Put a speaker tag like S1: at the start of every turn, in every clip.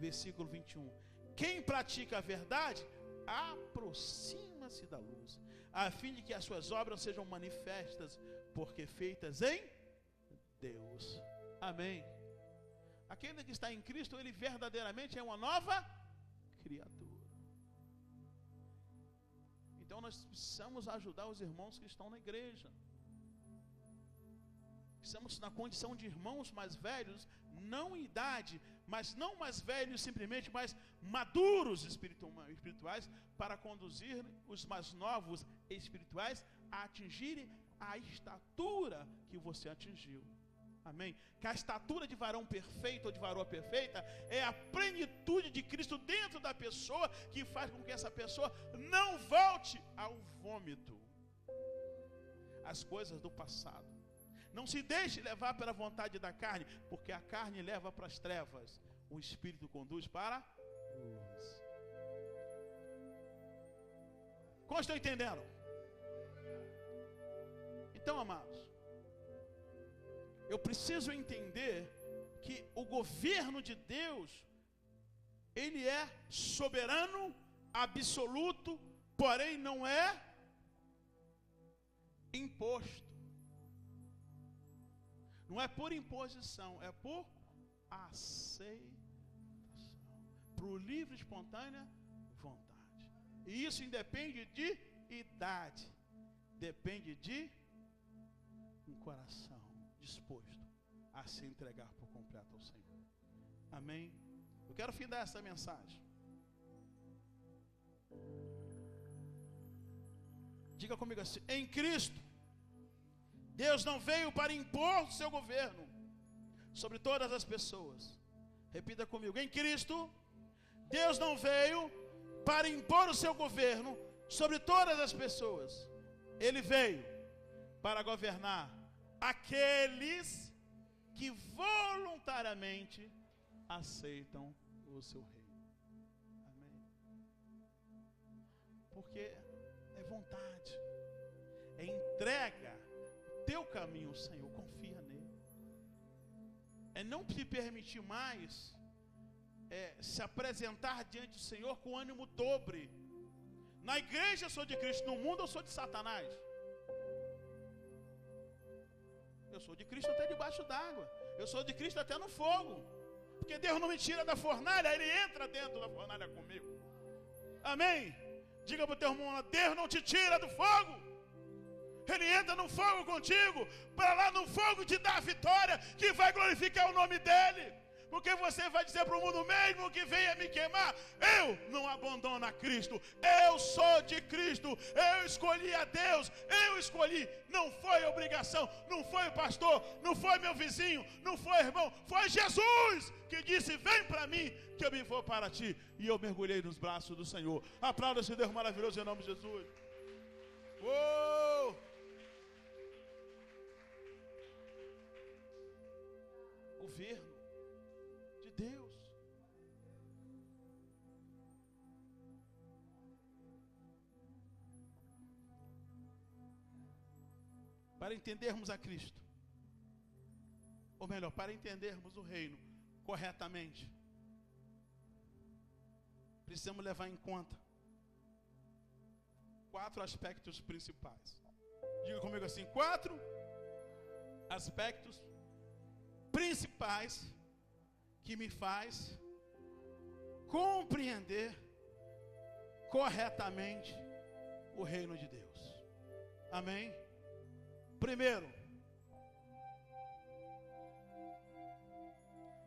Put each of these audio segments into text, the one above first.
S1: versículo 21. Quem pratica a verdade, aproxima-se da luz, a fim de que as suas obras sejam manifestas, porque feitas em Deus. Amém. Aquele que está em Cristo, ele verdadeiramente é uma nova criatura. Então nós precisamos ajudar os irmãos que estão na igreja. Estamos na condição de irmãos mais velhos, não em idade, mas não mais velhos simplesmente, mas maduros espirituais, para conduzir os mais novos espirituais a atingirem a estatura que você atingiu. Amém? Que a estatura de varão perfeito ou de varoa perfeita é a plenitude de Cristo dentro da pessoa, que faz com que essa pessoa não volte ao vômito, as coisas do passado. Não se deixe levar pela vontade da carne, porque a carne leva para as trevas, o Espírito conduz para a luz. Como estão entendendo? Então, amados, eu preciso entender que o governo de Deus, ele é soberano, absoluto, porém não é imposto. Não é por imposição, é por aceitação, por livre e espontânea vontade. E isso independe de idade, depende de um coração disposto a se entregar por completo ao Senhor. Amém? Eu quero findar essa mensagem. Diga comigo assim: em Cristo, Deus não veio para impor o seu governo sobre todas as pessoas. Repita comigo: em Cristo, Deus não veio para impor o seu governo sobre todas as pessoas. Ele veio para governar aqueles que voluntariamente aceitam o seu reino. Amém? Porque é vontade, é entrega. Teu caminho, Senhor, confia nele. É não se permitir mais se apresentar diante do Senhor com ânimo dobre. Na igreja eu sou de Cristo, no mundo eu sou de Satanás. Eu sou de Cristo até debaixo d'água. Eu sou de Cristo até no fogo. Porque Deus não me tira da fornalha, Ele entra dentro da fornalha comigo. Amém? Diga para o teu irmão: Deus não te tira do fogo. Ele entra no fogo contigo, para lá no fogo te dar a vitória, que vai glorificar o nome dEle. Porque você vai dizer para o mundo: mesmo que venha me queimar, eu não abandono a Cristo. Eu sou de Cristo, eu escolhi a Deus, eu escolhi. Não foi obrigação, não foi o pastor, não foi meu vizinho, não foi irmão, foi Jesus que disse: vem para mim, que eu me vou para ti. E eu mergulhei nos braços do Senhor. Aplauda esse Deus maravilhoso em nome de Jesus. Uou! Governo de Deus. Para entendermos a Cristo, ou melhor, para entendermos o reino corretamente, precisamos levar em conta 4 aspectos principais. Diga comigo assim: 4 aspectos principais que me faz compreender corretamente o reino de Deus. Amém? Primeiro,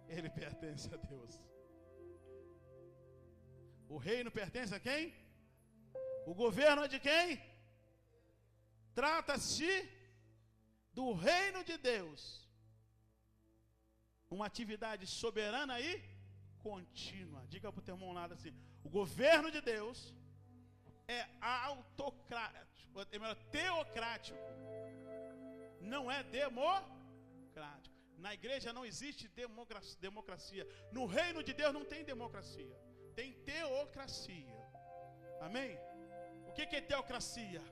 S1: ele pertence a Deus. O reino pertence a quem? O governo é de quem? Trata-se do reino de Deus. Uma atividade soberana e contínua. Diga para o teu irmão nada assim: o governo de Deus é autocrático, é teocrático, não é democrático. Na igreja não existe democracia. No reino de Deus não tem democracia, tem teocracia. Amém? O que é teocracia?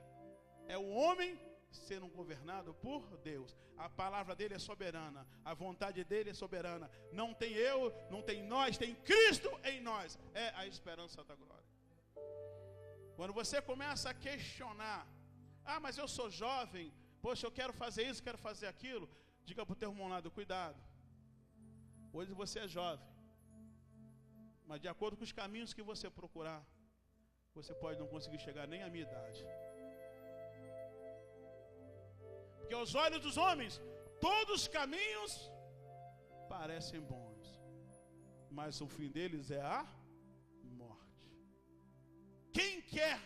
S1: É o homem sendo governado por Deus. A palavra dele é soberana, a vontade dele é soberana. Não tem eu, não tem nós, tem Cristo em nós. É a esperança da glória. Quando você começa a questionar, mas eu sou jovem, poxa, eu quero fazer isso, quero fazer aquilo, diga para o teu irmão lado, cuidado. Hoje você é jovem, mas de acordo com os caminhos que você procurar, você pode não conseguir chegar nem à minha idade. Porque aos olhos dos homens, todos os caminhos parecem bons, mas o fim deles é a morte. Quem quer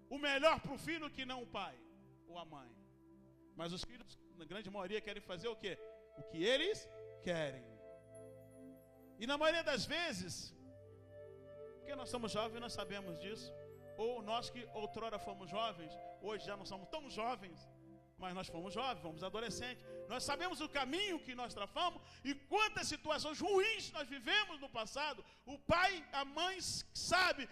S1: o melhor para o filho que não o pai ou a mãe? Mas os filhos, na grande maioria, querem fazer o quê? O que eles querem. E na maioria das vezes, porque nós somos jovens, nós sabemos disso. Ou nós que outrora fomos jovens, hoje já não somos tão jovens, mas nós fomos jovens, fomos adolescentes. Nós sabemos o caminho que nós travamos e quantas situações ruins nós vivemos no passado. O pai, a mãe sabe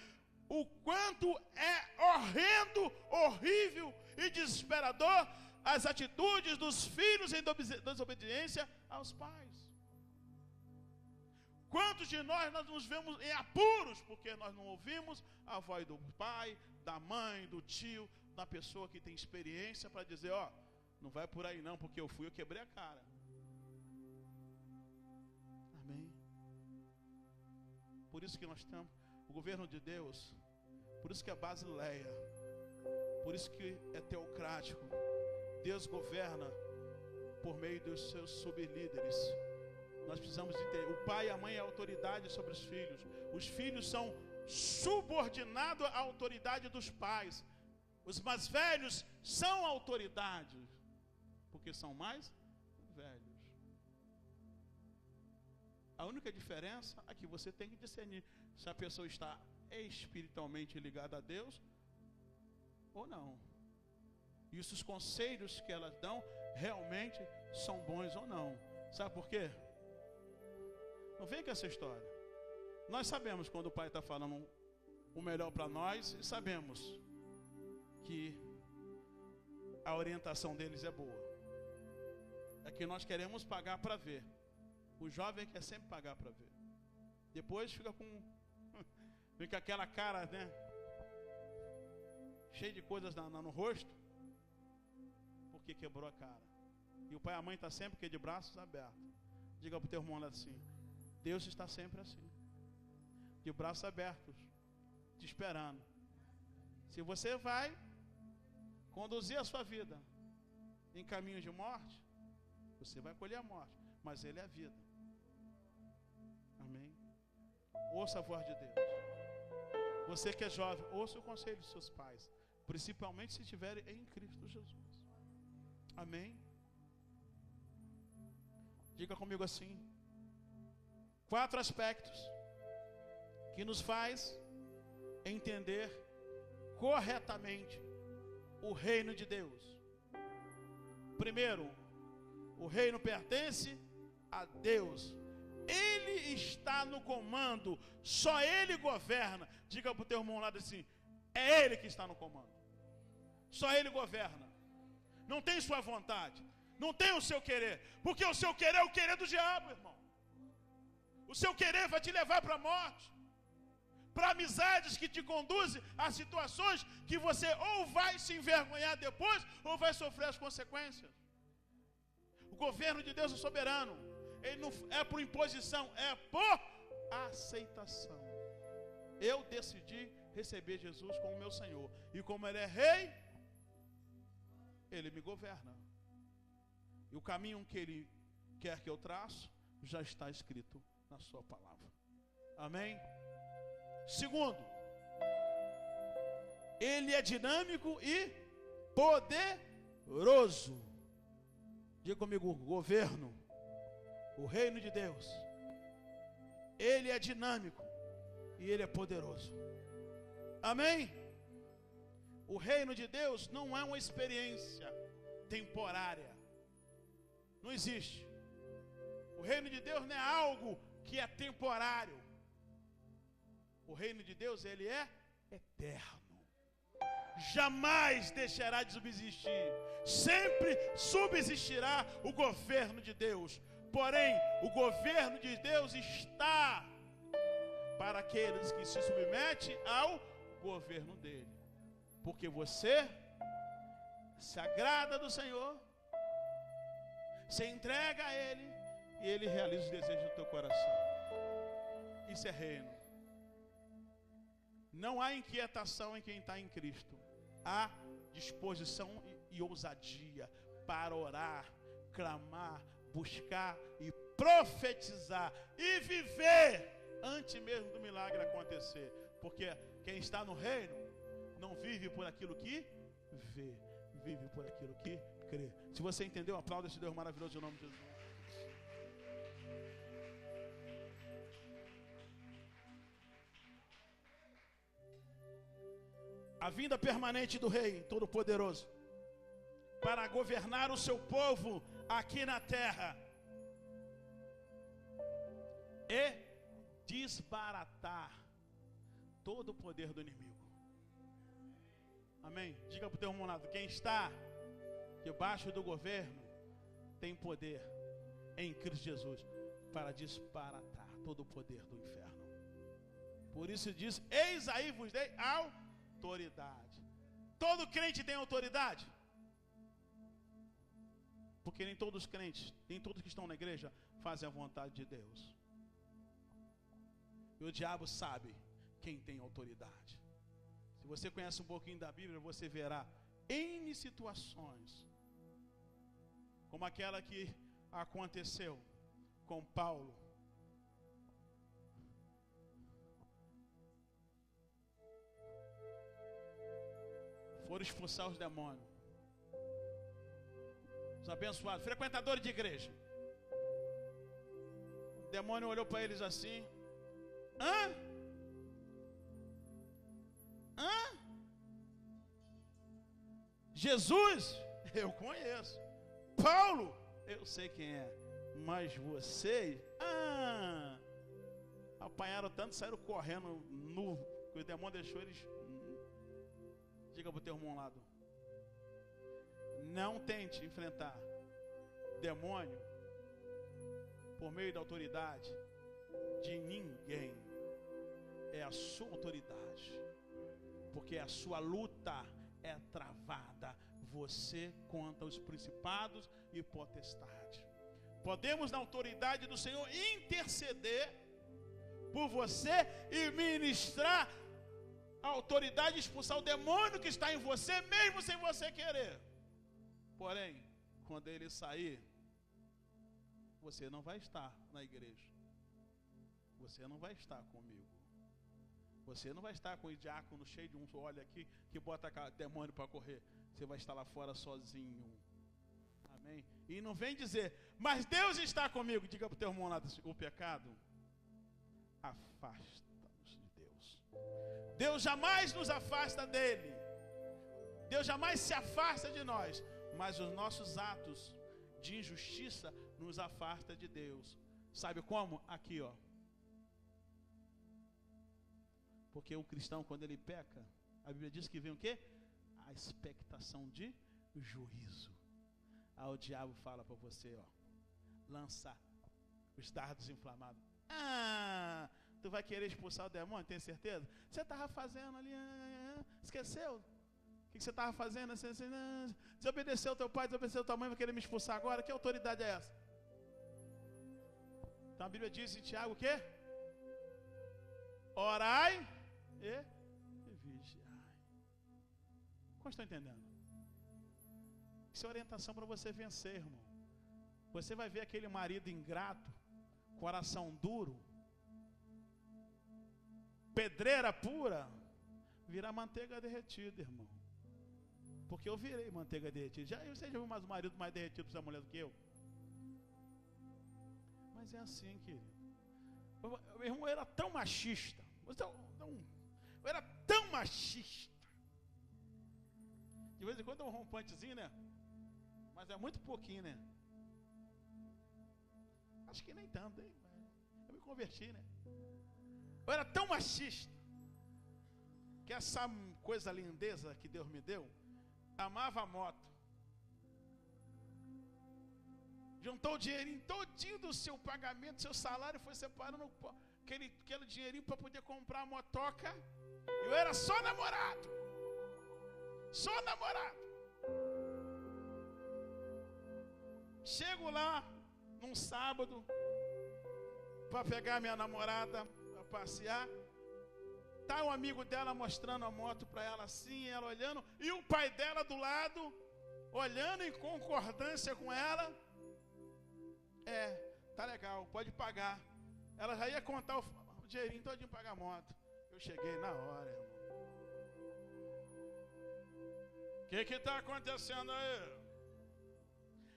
S1: o quanto é horrendo, horrível e desesperador as atitudes dos filhos em desobediência aos pais. Quantos de nós nos vemos em apuros porque nós não ouvimos a voz do pai, da mãe, do tio, da pessoa que tem experiência para dizer, não vai por aí não, porque eu quebrei a cara. Amém? Por isso que nós temos o governo de Deus, por isso que é Basileia, por isso que é teocrático. Deus governa por meio dos seus sublíderes. Nós precisamos entender, o pai e a mãe é autoridade sobre os filhos. Os filhos são subordinados à autoridade dos pais. Os mais velhos são autoridade, porque são mais velhos. A única diferença é que você tem que discernir se a pessoa está espiritualmente ligada a Deus ou não. E se os conselhos que elas dão realmente são bons ou não. Sabe por quê? Não vem com essa história. Nós sabemos quando o pai está falando o melhor para nós e sabemos que a orientação deles é boa. É que nós queremos pagar para ver. O jovem quer sempre pagar para ver. Depois fica com aquela cara, né? Cheia de coisas no rosto, porque quebrou a cara. E o pai e a mãe está sempre de braços abertos. Diga para o teu irmão lá assim: Deus está sempre assim, de braços abertos, te esperando. Se você vai conduzir a sua vida em caminhos de morte, você vai colher a morte, mas Ele é a vida. Amém? Ouça a voz de Deus. Você que é jovem, ouça o conselho dos seus pais, principalmente se estiverem em Cristo Jesus. Amém? Diga comigo assim: 4 aspectos que nos faz entender corretamente o reino de Deus. Primeiro, o reino pertence a Deus. Ele está no comando, só Ele governa. Diga para o teu irmão lá assim: é Ele que está no comando. Só Ele governa. Não tem sua vontade, não tem o seu querer, porque o seu querer é o querer do diabo, irmão. O seu querer vai te levar para a morte, para amizades que te conduzem a situações que você ou vai se envergonhar depois, ou vai sofrer as consequências. O governo de Deus é soberano. Ele não é por imposição, é por aceitação. Eu decidi receber Jesus como meu Senhor, e como Ele é Rei, Ele me governa. E o caminho que Ele quer que eu traço já está escrito na sua palavra. Amém? Segundo, Ele é dinâmico e poderoso. Diga comigo: governo, o reino de Deus. Ele é dinâmico e Ele é poderoso. Amém? O reino de Deus não é uma experiência temporária. Não existe. O reino de Deus não é algo que é temporário. O reino de Deus, ele é eterno. jamais deixará de subsistir. Sempre subsistirá o governo de Deus. Porém, o governo de Deus está para aqueles que se submetem ao governo dele. Porque você se agrada do Senhor, se entrega a Ele, e Ele realiza os desejos do teu coração. Isso é reino. Não há inquietação em quem está em Cristo. Há disposição e ousadia para orar, clamar, buscar e profetizar e viver antes mesmo do milagre acontecer. Porque quem está no reino não vive por aquilo que vê, vive por aquilo que crê. Se você entendeu, aplauda esse Deus maravilhoso em nome de Jesus. A vinda permanente do Rei Todo-Poderoso para governar o seu povo aqui na terra e desbaratar todo o poder do inimigo. Amém? Diga para o teu irmão lado, quem está debaixo do governo tem poder em Cristo Jesus para desbaratar todo o poder do inferno. Por isso diz, eis aí vos dei autoridade. Todo crente tem autoridade? Porque nem todos os crentes, nem todos que estão na igreja fazem a vontade de Deus. E o diabo sabe quem tem autoridade. Se você conhece um pouquinho da Bíblia, você verá N situações, como aquela que aconteceu com Paulo. Foram expulsar os demônios. Os abençoados, frequentadores de igreja. O demônio olhou para eles assim. Hã? Jesus, eu conheço. Paulo, eu sei quem é. Mas vocês, apanharam tanto, saíram correndo nu, que o demônio deixou eles. Diga para o teu irmão ao lado. Não tente enfrentar demônio por meio da autoridade de ninguém. É a sua autoridade. Porque a sua luta é travada. Você contra os principados e potestades. Podemos, na autoridade do Senhor, interceder por você e ministrar a autoridade de expulsar o demônio que está em você, mesmo sem você querer. Porém, quando ele sair, você não vai estar na igreja. Você não vai estar comigo. Você não vai estar com o diácono cheio de um olho aqui que bota demônio para correr. Você vai estar lá fora sozinho. Amém? E não vem dizer, mas Deus está comigo. Diga para o teu irmão lá, o pecado afasta-nos de Deus. Deus jamais nos afasta dele. Deus jamais se afasta de nós. Mas os nossos atos de injustiça nos afasta de Deus. Sabe como? Aqui, ó. Porque o cristão, quando ele peca, a Bíblia diz que vem o quê? A expectação de juízo. Aí o diabo fala para você, ó, lança os dardos inflamados. Tu vai querer expulsar o demônio, tem certeza? Você estava fazendo ali, esqueceu? O que você estava fazendo? Você desobedeceu teu pai, desobedeceu tua mãe, vai querer me expulsar agora? Que autoridade é essa? Então a Bíblia diz em Tiago o quê? Orai e vigiai. Como estão entendendo? Isso é orientação para você vencer, irmão. Você vai ver aquele marido ingrato, coração duro, pedreira pura, virar manteiga derretida, irmão. Porque eu virei manteiga derretida. Você já viu mais um marido mais derretido para essa mulher do que eu? Mas é assim, querido. Meu irmão era tão machista. Eu era tão machista. De vez em quando é um rompantezinho, né? Mas é muito pouquinho, né? Acho que nem tanto, hein? Eu me converti, né? Eu era tão machista que essa coisa lindeza que Deus me deu, amava a moto. Juntou o dinheirinho todinho do seu pagamento, seu salário, foi separando aquele dinheirinho para poder comprar a motoca. Eu era só namorado. Só namorado. Chego lá num sábado para pegar minha namorada para passear. Tá um amigo dela mostrando a moto para ela assim, ela olhando, e o pai dela do lado olhando em concordância com ela. Tá legal, pode pagar. Ela já ia contar o dinheirinho todinho para pagar a moto. Eu cheguei na hora, irmão. O que tá acontecendo aí?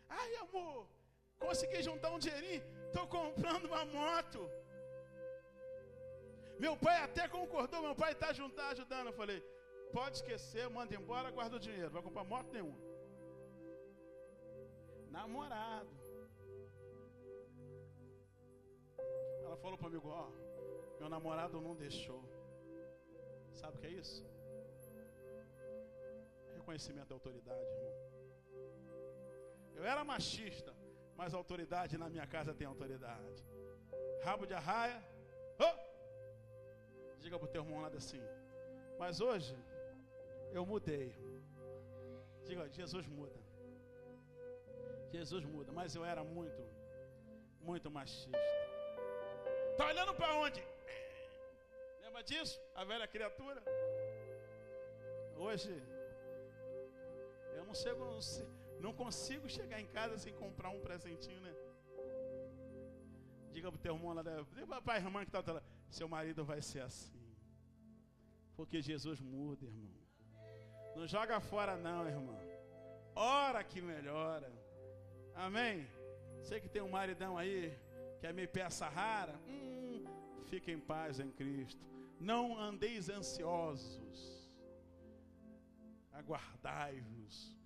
S1: Ai, amor, consegui juntar um dinheirinho, tô comprando uma moto. Meu pai até concordou, meu pai tá ajudando. Eu falei, pode esquecer, manda embora, guarda o dinheiro, vai comprar moto nenhuma. Namorado. Ela falou para mim, meu namorado não deixou. Sabe o que é isso? Reconhecimento da autoridade, irmão. Eu era machista, mas a autoridade na minha casa tem autoridade. Rabo de arraia. Diga para o teu irmão lá assim. Mas hoje eu mudei. Diga, Jesus muda. Jesus muda, mas eu era muito machista. Tá olhando para onde? Lembra disso? A velha criatura. Hoje eu não consigo chegar em casa sem comprar um presentinho, né? Diga pro teu irmão lá, diga pra irmã que tá lá, seu marido vai ser assim. Porque Jesus muda, irmão. Não joga fora não, irmão. Ora que melhora. Amém? Sei que tem um maridão aí que é meio peça rara. Fique em paz em Cristo. Não andeis ansiosos. Aguardai-vos.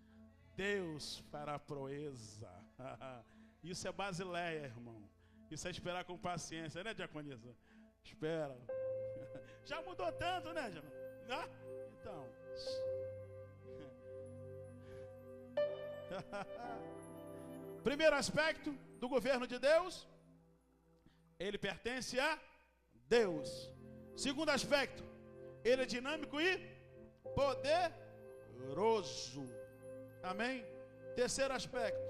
S1: Deus fará proeza. Isso é Basileia, irmão. Isso é esperar com paciência, né, diaconisa? Espera. Já mudou tanto, né, Diaconisa? Então. Primeiro aspecto do governo de Deus, ele pertence a Deus. Segundo aspecto, ele é dinâmico e poderoso. Amém? Terceiro aspecto,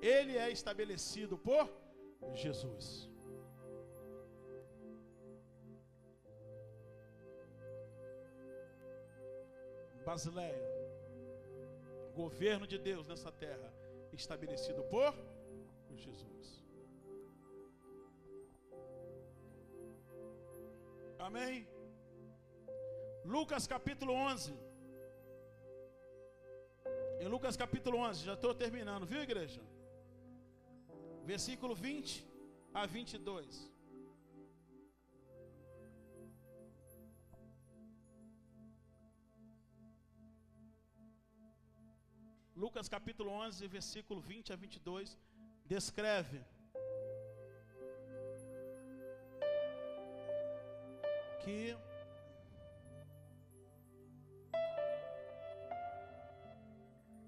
S1: ele é estabelecido por Jesus. Basileia, governo de Deus nessa terra, estabelecido por Jesus. Amém? Lucas capítulo 11. Em Lucas capítulo 11, já estou terminando, viu, igreja? Versículo 20 a 22. Lucas capítulo 11, versículo 20 a 22, descreve que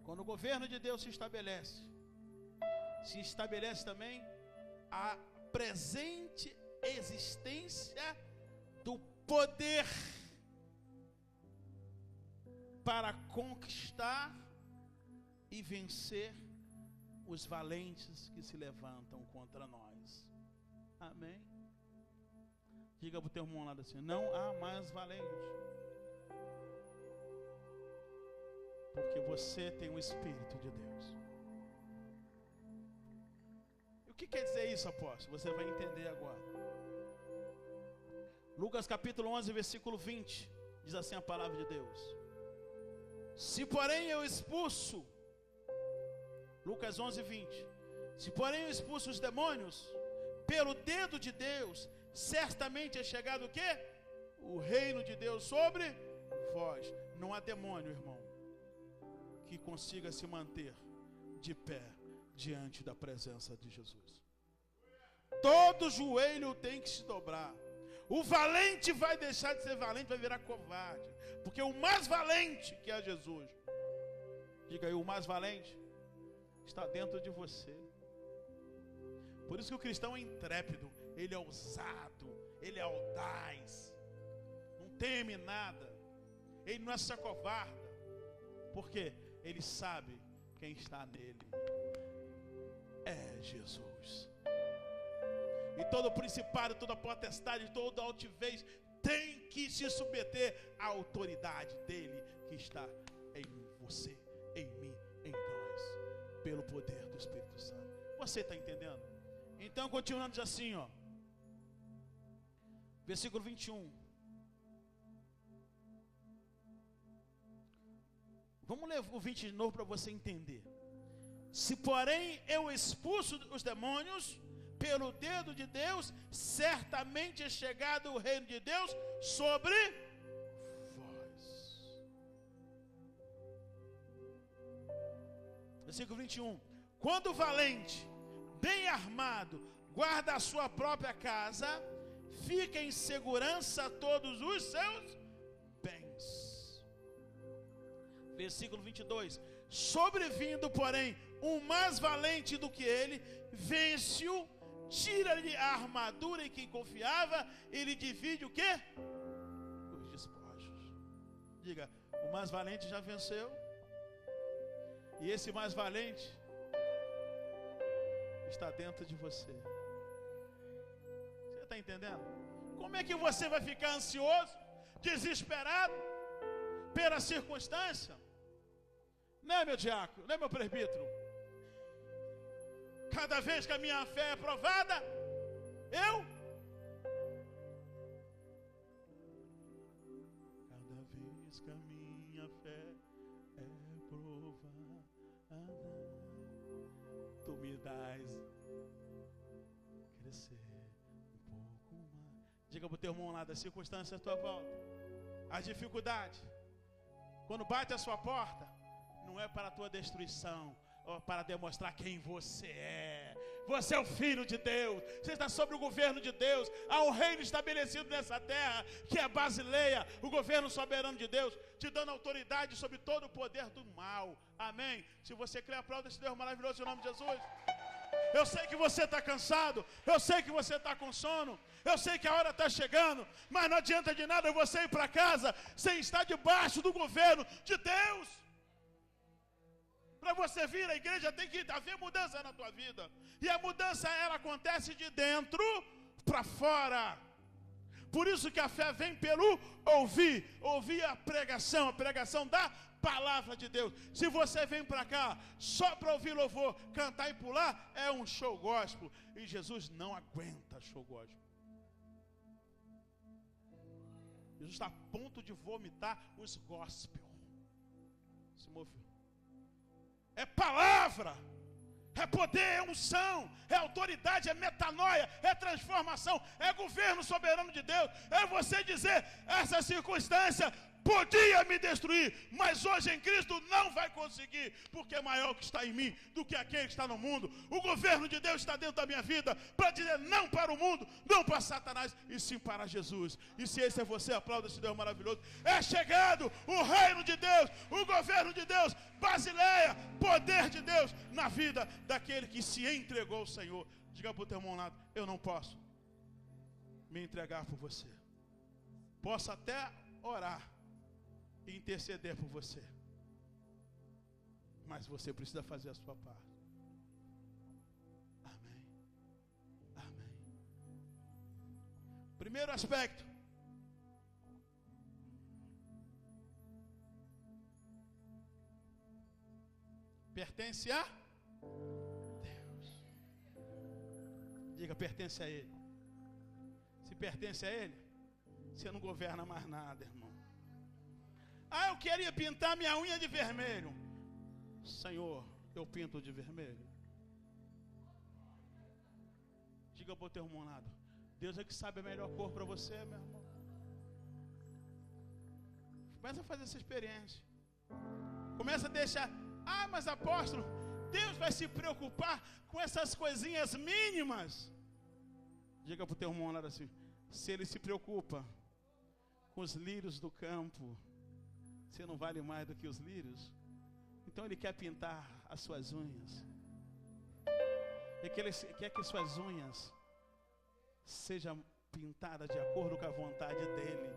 S1: quando o governo de Deus se estabelece também a presente existência do poder para conquistar e vencer os valentes que se levantam contra nós. Amém? Diga para o teu irmão lá assim, não há mais valentes. Porque você tem o Espírito de Deus. E o que quer dizer isso, apóstolo? Você vai entender agora. Lucas capítulo 11, versículo 20, diz assim a palavra de Deus. Se porém eu expulso, Lucas 11, 20. Se porém eu expulso os demônios, pelo dedo de Deus, certamente é chegado o quê? O reino de Deus sobre vós. Não há demônio, irmão, que consiga se manter de pé diante da presença de Jesus. todo joelho tem que se dobrar. O valente vai deixar de ser valente, vai virar covarde. Porque o mais valente, que é Jesus, diga aí, o mais valente está dentro de você. Por isso que o cristão é intrépido, ele é ousado, ele é audaz, não teme nada, ele não se acovarda, porque ele sabe quem está nele, é Jesus. E todo principado, toda potestade, toda altivez tem que se submeter à autoridade dele que está em você, em mim, em nós, pelo poder do Espírito Santo. Você está entendendo? Então, continuando diz assim, ó, versículo 21. Vamos ler o 20 de novo para você entender. Se porém eu expulso os demônios pelo dedo de Deus, certamente é chegado o reino de Deus sobre vós. Versículo 21. Quando o valente, bem armado, guarda a sua própria casa, fica em segurança todos os seus bens. Versículo 22. Sobrevindo, porém, um mais valente do que ele, vence-o, tira-lhe a armadura em que confiava e lhe divide o quê? Os despojos. Diga, o mais valente já venceu. E esse mais valente está dentro de você. Você está entendendo? Como é que você vai ficar ansioso, desesperado pela circunstância? Não é, meu diácono? Não é, meu presbítero? Cada vez que a minha fé é provada, cada vez que a minha fé é provada, tu me dás crescer um pouco mais. Diga para o teu irmão lá, das circunstâncias à tua volta, as dificuldades, quando bate a sua porta, não é para a tua destruição, ou para demonstrar quem você é. Você é o filho de Deus, você está sobre o governo de Deus. Há um reino estabelecido nessa terra, que é Basileia, o governo soberano de Deus, te dando autoridade sobre todo o poder do mal. Amém? Se você crê, aplauda esse Deus maravilhoso em nome de Jesus. Eu sei que você está cansado, eu sei que você está com sono, eu sei que a hora está chegando, mas não adianta de nada você ir para casa sem estar debaixo do governo de Deus. Para você vir à igreja tem que haver mudança na tua vida. E a mudança, ela acontece de dentro para fora. Por isso que a fé vem pelo ouvir. Ouvir a pregação da palavra de Deus. Se você vem para cá só para ouvir louvor, cantar e pular, é um show gospel. E Jesus não aguenta show gospel. Jesus está a ponto de vomitar os gospel. Se moveu. É palavra, é poder, é unção, é autoridade, é metanoia, é transformação, é governo soberano de Deus. É você dizer, essa circunstância podia me destruir, mas hoje em Cristo não vai conseguir, porque é maior o que está em mim do que aquele que está no mundo. O governo de Deus está dentro da minha vida para dizer não para o mundo, não para Satanás, e sim para Jesus. E se esse é você, aplauda esse Deus maravilhoso. É chegado o reino de Deus, o governo de Deus, Basileia, poder de Deus na vida daquele que se entregou ao Senhor. Diga para o teu irmão lado, eu não posso me entregar por você. Posso até orar e interceder por você, mas você precisa fazer a sua parte. Amém. Amém. Primeiro aspecto, pertence a Deus. Diga, pertence a Ele. Se pertence a Ele, você não governa mais nada, irmão. Ah, eu queria pintar minha unha de vermelho. Senhor, eu pinto de vermelho. Diga para o teu irmão lado, Deus é que sabe a melhor cor para você, meu irmão. Começa a fazer essa experiência. Começa a deixar. Ah, mas apóstolo, Deus vai se preocupar com essas coisinhas mínimas. Diga para o teu irmão lá assim: se ele se preocupa com os lírios do campo, você não vale mais do que os lírios? Então ele quer pintar as suas unhas. Ele quer que suas unhas sejam pintadas de acordo com a vontade dele.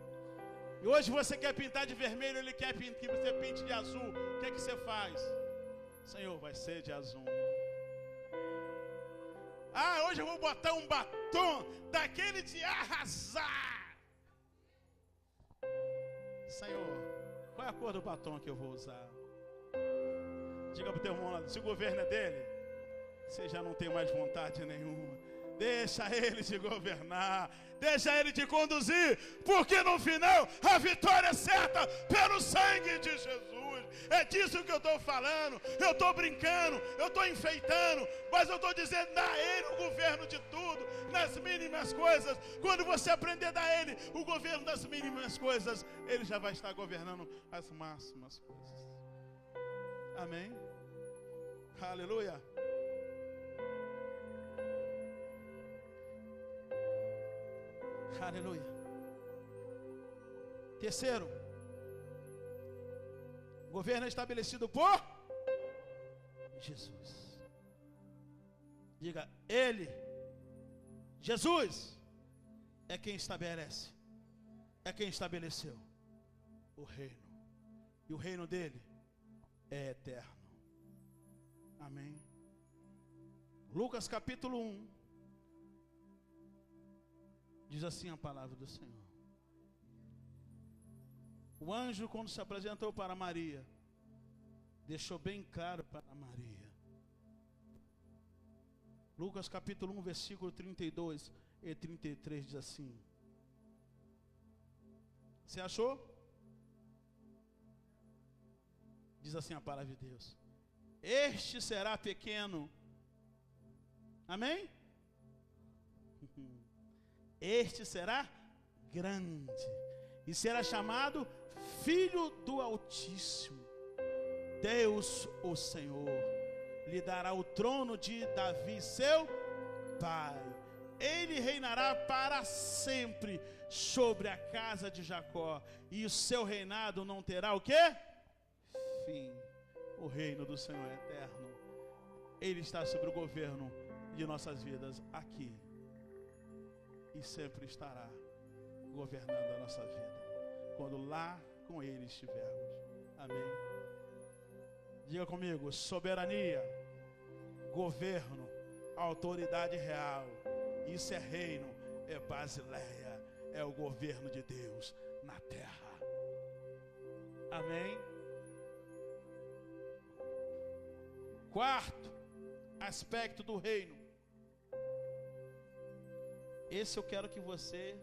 S1: E hoje você quer pintar de vermelho, ele quer que você pinte de azul. O que é que você faz? Senhor, vai ser de azul. Ah, hoje eu vou botar um batom daquele de arrasar. Senhor, qual é a cor do batom que eu vou usar? Diga para o teu irmão, se o governo é dele, você já não tem mais vontade nenhuma. Deixa ele te governar, deixa ele te conduzir, porque no final a vitória é certa pelo sangue de Jesus. É disso que eu estou falando. Eu estou brincando, eu estou enfeitando, mas eu estou dizendo: dá a ele o governo de tudo, nas mínimas coisas. Quando você aprender a dar a ele o governo das mínimas coisas, ele já vai estar governando as máximas coisas. Amém? Aleluia. Aleluia. Terceiro, o governo é estabelecido por Jesus. Diga: Ele, Jesus, é quem estabelece, é quem estabeleceu o reino. E o reino dele é eterno. Amém. Lucas capítulo 1. Diz assim a palavra do Senhor. O anjo, quando se apresentou para Maria, deixou bem claro para Maria. Lucas capítulo 1, versículo 32 e 33 diz assim. Você achou? Diz assim a palavra de Deus: este será pequeno. Amém? Este será grande e será chamado Filho do Altíssimo. Deus, o Senhor, lhe dará o trono de Davi, seu pai. Ele reinará para sempre sobre a casa de Jacó, e o seu reinado não terá o quê? Fim. O reino do Senhor é eterno. Ele está sobre o governo de nossas vidas aqui, e sempre estará governando a nossa vida, quando lá com Ele estivermos. Amém? Diga comigo: soberania, governo, autoridade real. Isso é reino, é Basileia, é o governo de Deus na terra. Amém? Quarto aspecto do reino. Esse eu quero que você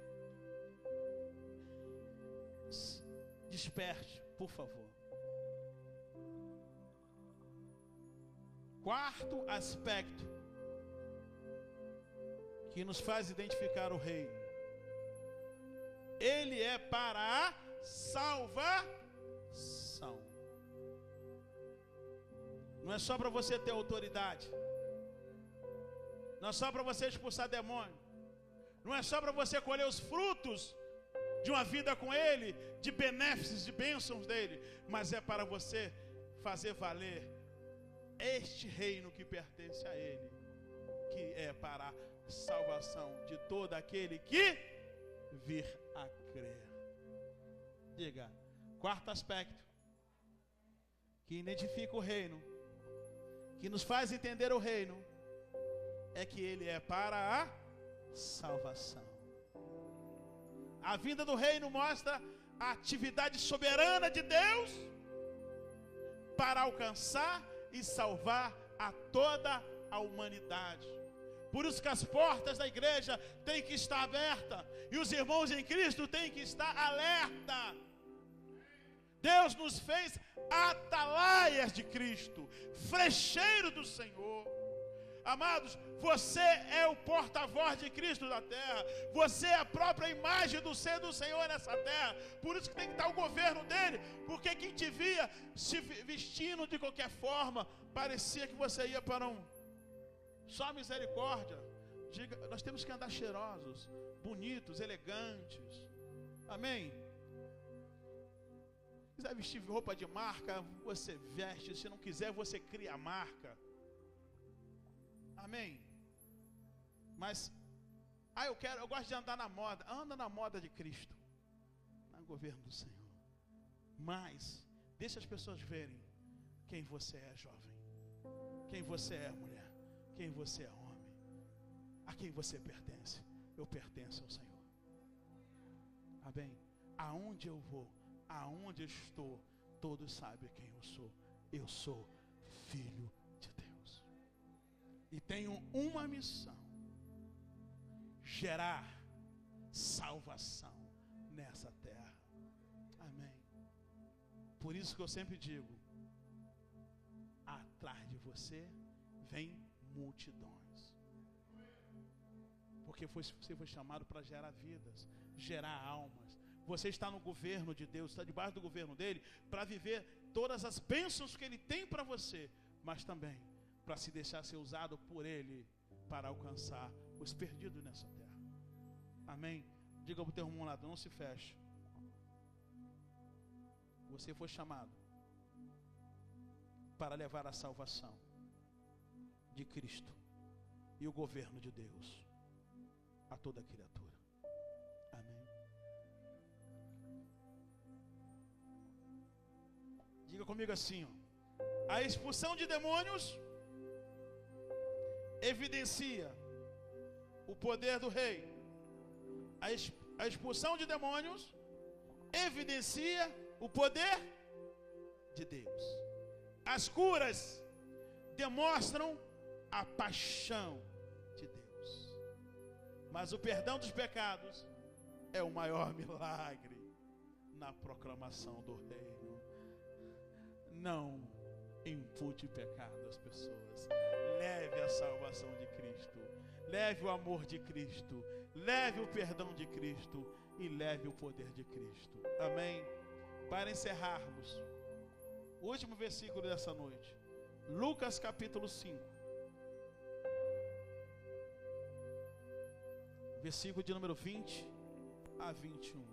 S1: desperte, por favor. Quarto aspecto que nos faz identificar o reino. Ele é para a salvação. Não é só para você ter autoridade. Não é só para você expulsar demônio. Não é só para você colher os frutos de uma vida com Ele, de benefícios, de bênçãos dEle, mas é para você fazer valer este reino que pertence a Ele, que é para a salvação de todo aquele que vir a crer. Diga: quarto aspecto que identifica o reino, que nos faz entender o reino, é que ele é para a salvação. A vinda do reino mostra a atividade soberana de Deus para alcançar e salvar a toda a humanidade. Por isso que as portas da igreja têm que estar abertas e os irmãos em Cristo têm que estar alerta. Deus nos fez atalaias de Cristo, flecheiro do Senhor. Amados, você é o porta-voz de Cristo na terra. Você é a própria imagem do ser do Senhor nessa terra. Por isso que tem que estar o governo dele. Porque quem te via se vestindo de qualquer forma, parecia que você ia para só misericórdia. Diga, nós temos que andar cheirosos, bonitos, elegantes. Amém? Se quiser vestir roupa de marca, você veste. Se não quiser, você cria a marca. Amém? Mas, eu gosto de andar na moda. Anda na moda de Cristo, no governo do Senhor. Mas, deixa as pessoas verem quem você é, jovem. Quem você é, mulher. Quem você é, homem. A quem você pertence. Eu pertenço ao Senhor. Amém? Aonde eu vou, aonde eu estou, todos sabem quem eu sou. Eu sou filho de Deus. E tenho uma missão: gerar salvação nessa terra. Amém? Por isso que eu sempre digo: atrás de você vem multidões. Porque você foi chamado para gerar vidas, gerar almas. Você está no governo de Deus, está debaixo do governo dele, para viver todas as bênçãos que ele tem para você, mas também para se deixar ser usado por ele para alcançar os perdidos nessa terra. Amém? Diga para o teu irmão lá, não se feche. Você foi chamado para levar a salvação de Cristo e o governo de Deus a toda criatura. Amém? Diga comigo assim, ó: a expulsão de demônios evidencia o poder do rei. A expulsão de demônios evidencia o poder de Deus. As curas demonstram a paixão de Deus. Mas o perdão dos pecados é o maior milagre na proclamação do reino. Não impute pecado às pessoas. Leve a salvação de Cristo. Leve o amor de Cristo. Leve o perdão de Cristo. E leve o poder de Cristo. Amém? Para encerrarmos, o último versículo dessa noite, Lucas capítulo 5, versículo de número 20 a 21.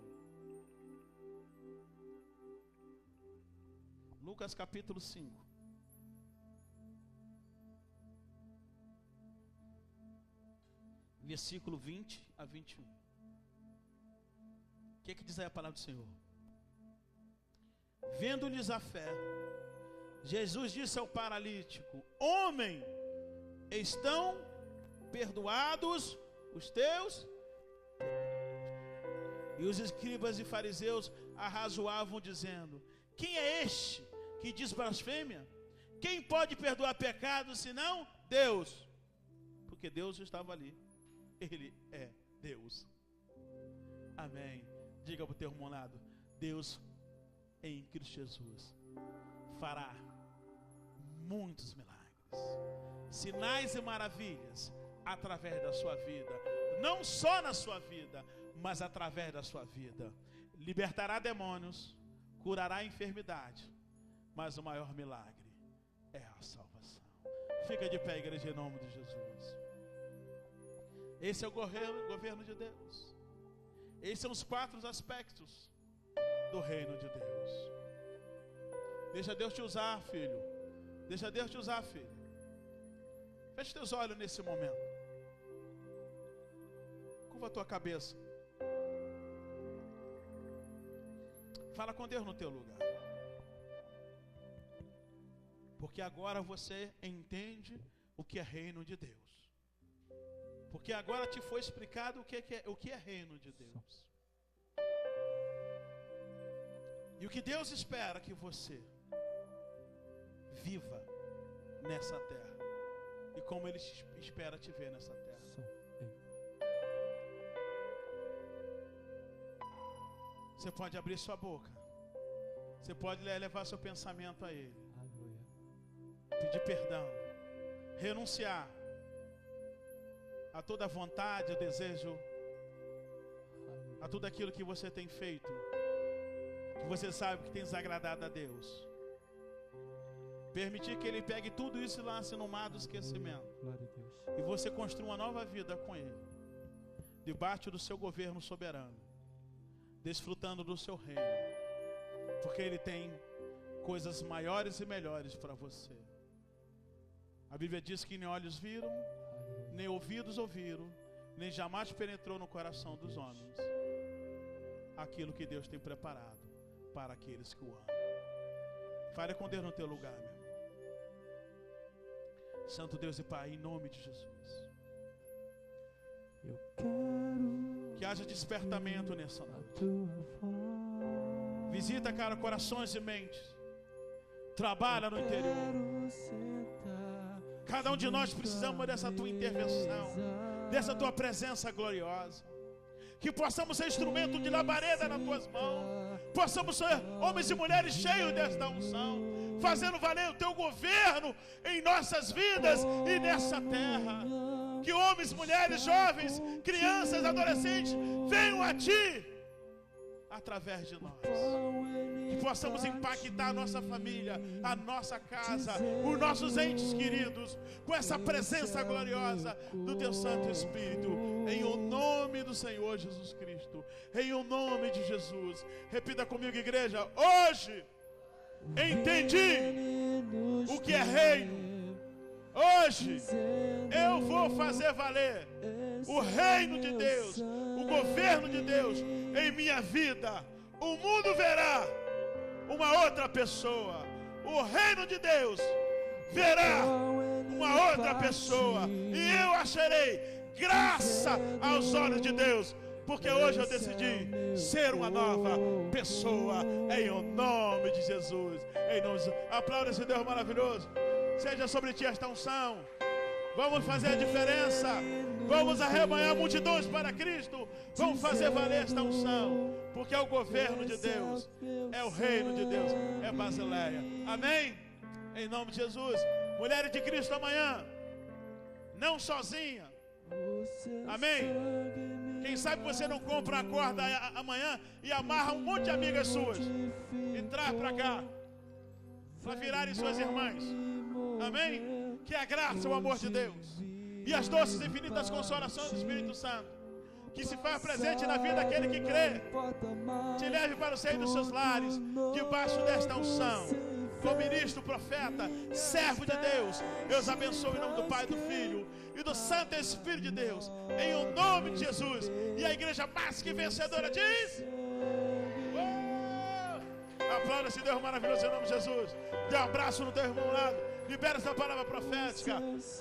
S1: Lucas capítulo 5, versículo 20 a 21. O que diz aí a palavra do Senhor? Vendo-lhes a fé, Jesus disse ao paralítico: homem, estão perdoados os teus. E os escribas e fariseus arrazoavam, dizendo: quem é este que diz blasfêmia? Quem pode perdoar pecados senão Deus? Porque Deus estava ali. Ele é Deus. Amém. Diga para o teu irmão lado: Deus em Cristo Jesus fará muitos milagres, sinais e maravilhas através da sua vida. Não só na sua vida, mas através da sua vida. Libertará demônios, curará a enfermidade, mas o maior milagre é a salvação. Fica de pé, igreja, em nome de Jesus. Esse é o governo de Deus. Esses são os 4 aspectos do reino de Deus. Deixa Deus te usar, filho. Deixa Deus te usar, filho. Feche teus olhos nesse momento. Curva a tua cabeça. Fala com Deus no teu lugar. Porque agora você entende o que é reino de Deus. Porque agora te foi explicado o que é reino de Deus. E o que Deus espera que você viva nessa terra. E como Ele espera te ver nessa terra. Você pode abrir sua boca. Você pode levar seu pensamento a Ele. Pedir perdão. Renunciar a toda vontade, o desejo, a tudo aquilo que você tem feito, que você sabe que tem desagradado a Deus. Permitir que Ele pegue tudo isso e lance no mar do esquecimento.
S2: Glória a Deus.
S1: E você construa uma nova vida com Ele, debaixo do seu governo soberano, desfrutando do seu reino, porque Ele tem coisas maiores e melhores para você. A Bíblia diz que nem olhos viram, nem ouvidos ouviram, nem jamais penetrou no coração dos homens aquilo que Deus tem preparado para aqueles que o amam. Fale com Deus no teu lugar, meu. Santo Deus e Pai, em nome de Jesus,
S2: Eu quero
S1: que haja despertamento nessa noite.
S2: tua voz.
S1: Visita, cara, corações e mentes. Trabalha no interior.
S2: Quero sentar
S1: Cada um de nós precisamos dessa tua intervenção, dessa tua presença gloriosa. Que possamos ser instrumento de labareda nas tuas mãos. Possamos ser homens e mulheres cheios desta unção, fazendo valer o teu governo em nossas vidas e nessa terra. Que homens, mulheres, jovens, crianças, adolescentes venham a ti através de nós. Que possamos impactar a nossa família, a nossa casa, os nossos entes queridos, com essa presença gloriosa do teu Santo Espírito, em o nome do Senhor Jesus Cristo, em o nome de Jesus. Repita comigo, igreja: hoje entendi o que é reino. Hoje eu vou fazer valer o reino de Deus, o governo de Deus em minha vida. O mundo verá uma outra pessoa. O reino de Deus verá uma outra pessoa. E eu acharei graça aos olhos de Deus. Porque hoje eu decidi ser uma nova pessoa. Em o nome de Jesus. Em nome de Jesus. Aplauda esse Deus maravilhoso. Seja sobre ti esta unção. Vamos fazer a diferença. Vamos arrebanhar multidões para Cristo. Vamos fazer valer esta unção. Porque é o governo de Deus. É o reino de Deus. É Basileia. Amém? Em nome de Jesus. Mulheres de Cristo amanhã. Não sozinha. Amém? Quem sabe você não compra uma corda amanhã e amarra um monte de amigas suas e traz para cá para virarem suas irmãs. Amém? Que a graça, o amor de Deus e as doces e infinitas consolações do Espírito Santo, que se faz presente na vida daquele que crê, te leve para o seio dos seus lares, debaixo desta unção. Como ministro, profeta, servo de Deus, eu os abençoo em nome do Pai, do Filho e do Santo Espírito de Deus, em o nome de Jesus. E a igreja mais que vencedora diz: aplauda esse Deus maravilhoso em nome de Jesus. Dê um abraço no teu irmão ao lado. Libera essa palavra profética.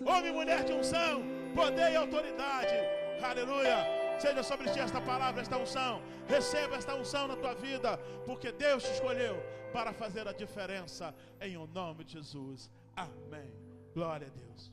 S1: Homem e mulher de unção, poder e autoridade. Aleluia. Seja sobre ti esta palavra, esta unção. Receba esta unção na tua vida, porque Deus te escolheu para fazer a diferença, em o nome de Jesus. Amém. Glória a Deus.